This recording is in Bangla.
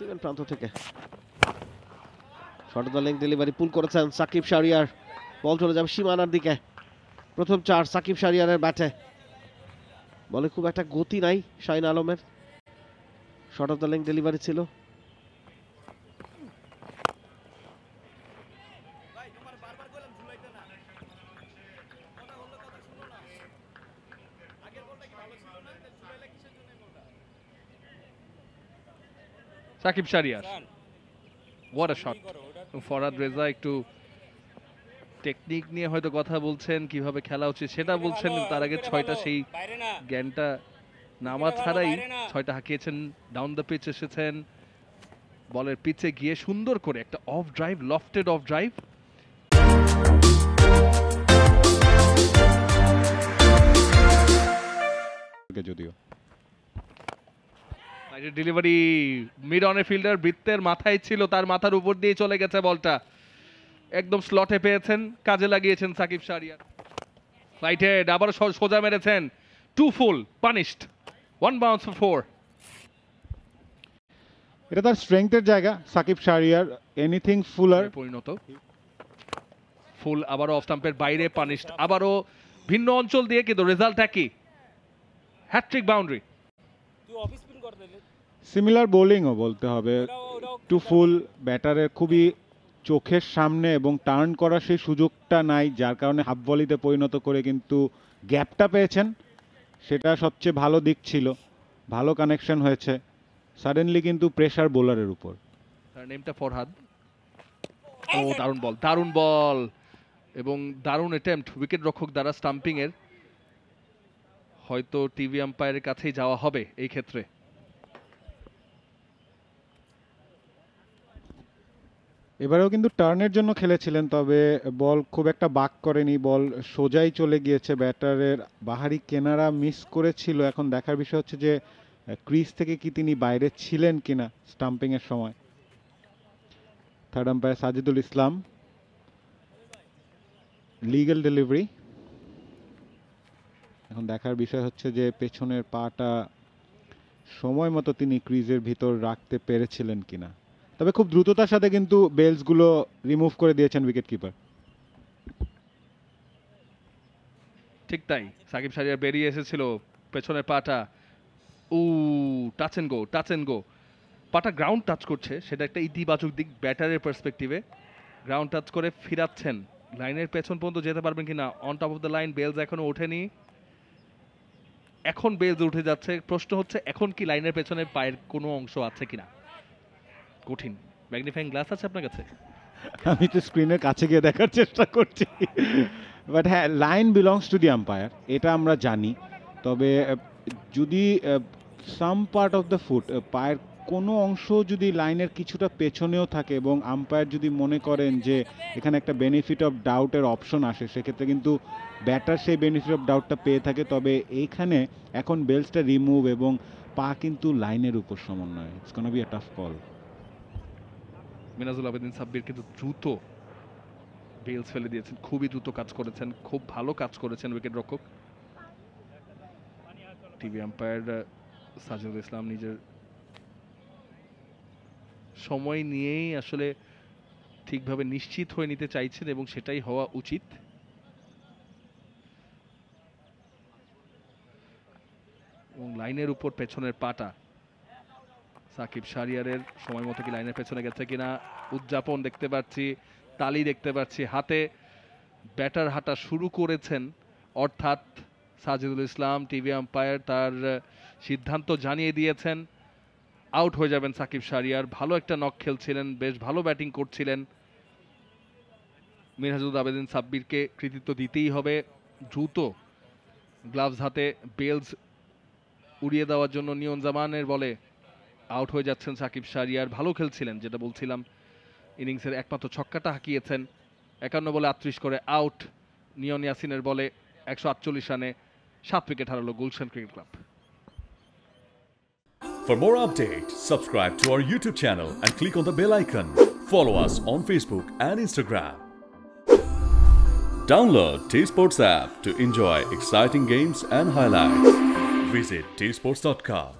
সিমেন্ট প্রান্ত থেকে শর্ট দ্য লেগ ডেলিভারি পুল করেছেন সাকিব শাহরিয়ার। বল চলে যাবে সীমানার দিকে। প্রথম 4 সাকিব শাহরিয়ারের ব্যাটে। বলে খুব একটা গতি নাই শাহিন আলমের। Short of the leg delivery ছিল। Sakib Shahriar, what a shot. Farhad Reza একটু টেকনিক নিয়ে হয়তো কথা বলছেন, কিভাবে খেলা উচিত সেটা বলছেন, তার আগে 6টা সেই জ্ঞানটা নামা ছাড়াই 6টা হাঁকিয়েছেন। ডাউন দ্য পিচ এসেছেন, বলের পিচে গিয়ে সুন্দর করে একটা of drive, lofted of drive. যদিও ডেলিভারি মিড অনের ফিল্ডার বৃত্তের মাথায় ছিল, তার মাথার উপর দিয়ে চলে গেছে বলটা। একদম স্লটে পেয়েছেন, কাজে লাগিয়েছেন সাকিব শাহরিয়ার। রাইটেড, আবার সোজা মেরেছেন। 2 ফুল পানিশড, 1 বাউন্স ফর 4। এটা তার স্ট্রেংথের জায়গা সাকিব শাহরিয়ার। এনিথিং ফুলার পরিণত। ফুল আবারও অফ স্টাম্পের বাইরে, পানিশড আবারও ভিন্ন অঞ্চল দিয়ে, কিন্তু রেজাল্ট একই, হ্যাট্রিক বাউন্ডারি। সিমিলার বোলিংও বলতে হবে। 2 ফুল, ব্যাটারের খুবই চোখের সামনে এবং টার্ন করার সেই সুযোগটা নাই, যার কারণে হাফ ভলিতে পরিণত করে কিন্তু গ্যাপটা পেয়েছেন। সেটা সবচেয়ে ভালো দিক ছিল, ভালো কানেকশন হয়েছে। সাডেনলি কিন্তু প্রেসার বোলারের উপর। তার নেমটা ফরহাদ। ও দারুণ বল, দারুণ বল এবং দারুণ অ্যাটেম্পট উইকেট রক্ষক দ্বারা স্টাম্পিং এর। হয়তো টিভি আম্পায়ারের কাছেই যাওয়া হবে এই ক্ষেত্রে। এবারেও কিন্তু টার্নের জন্য খেলেছিলেন, তবে বল খুব একটা বাক করেনি, বল সোজাই চলে গিয়েছে। ব্যাটারের বাহারি কেনারা মিস করেছিল। এখন দেখার বিষয় হচ্ছে যে ক্রিজ থেকে কি তিনি বাইরে ছিলেন কিনা স্টাম্পিং এর সময়। থার্ড আম্পায়ার সাজিদুল ইসলাম, লিগ্যাল ডেলিভারি। এখন দেখার বিষয় হচ্ছে যে পেছনের পাটা সময় মতো তিনি ক্রিজের ভিতর রাখতে পেরেছিলেন কিনা। তবে খুব দ্রুততার সাথে কিন্তু বেলসগুলো রিমুভ করে দিয়েছেন উইকেট কিপার। ঠিক তাই, সাকিব শাহরিয়ার বেরিয়ে এসেছিল, পেছনের পাটা touch and go, touch and go. পাটা গ্রাউন্ড টাচ করছে, সেটা একটা ইতিবাচক দিক ব্যাটারের পার্সপেক্টিভে। গ্রাউন্ড টাচ করে ফিরাচ্ছেন, লাইনের পেছন পর্যন্ত যেতে পারবেন কিনা। On top of the line, bells এখনো ওঠেনি। এখন বেলস উঠে যাচ্ছে। প্রশ্ন হচ্ছে এখন কি লাইনের পেছনে পায়ের কোনো অংশ আছে কিনা। কঠিন। ম্যাগনিফাইং গ্লাস আছে আপনার কাছে? আমি তো স্ক্রিনের কাছে গিয়ে দেখার চেষ্টা করছি, বাট হ্যাঁ, line belongs to the umpire, এটা আমরা জানি। তবে যদি সাম পার্ট অফ দ্য ফুট, পায়ের কোনো অংশ যদি লাইনের কিছুটা পেছনেও থাকে এবং আম্পায়ার যদি মনে করেন যে এখানে একটা বেনিফিট অফ ডাউটের অপশন আসে, সেক্ষেত্রে কিন্তু ব্যাটার সেই বেনিফিট অফ ডাউটটা পেয়ে থাকে। তবে এইখানে এখন বেলসটা রিমুভ এবং পা কিন্তু লাইনের উপর সমন্বয়। It's gonna be a tough call. Minajul Abedin Sabbir কিন্তু দ্রুত বেলস ফেলে দিয়েছেন, খুবই দ্রুত কাজ করেছেন, খুব ভালো কাজ করেছেন উইকেট রক্ষক। টিভি আম্পায়ার সাজিদুল ইসলাম নিজের সময় নিয়েই আসলে ঠিকভাবে নিশ্চিত হয়ে নিতে চাইছেন এবং সেটাই হওয়া উচিত। এবং লাইনের উপর পেছনের পাটা সাকিব শাহরিয়ারের সময় মতো কি লাইনের পেছনে গেছে কিনা উদযাপন দেখতে পাচ্ছি, তালি দেখতে পাচ্ছি হাতে। ব্যাটার হাঁটা শুরু করেছেন, অর্থাৎ সাজিদুল ইসলাম টিভি আম্পায়ার তার সিদ্ধান্ত জানিয়ে দিয়েছেন। আউট হয়ে যাবেন সাকিব শাহরিয়ার। ভালো একটা নক খেলছিলেন, বেশ ভালো ব্যাটিং করছিলেন। মিনহাজুল আবেদিন সাব্বিরকে কৃতিত্ব দিতেই হবে। দ্রুত গ্লাভস হাতে বেলস উড়িয়ে দেওয়ার জন্য নিয়ন জামানের বলে আউট হয়ে যাচ্ছেন সাকিব শাহরিয়ার। ভালো খেলছিলেন, যেটা বলছিলাম, ইনিংসের একমাত্র ছক্কাটা হাঁকিয়েছেন। 51 বলে 38 করে আউট। নিয়ন ইয়াসিনের বলে 148 রানে 7 উইকেট হারালো Gulshan cricket club. For more updates, subscribe to our YouTube channel and click on the bell icon. Follow us on Facebook and Instagram. Download T-Sports app to enjoy exciting games and highlights. Visit tsports.com.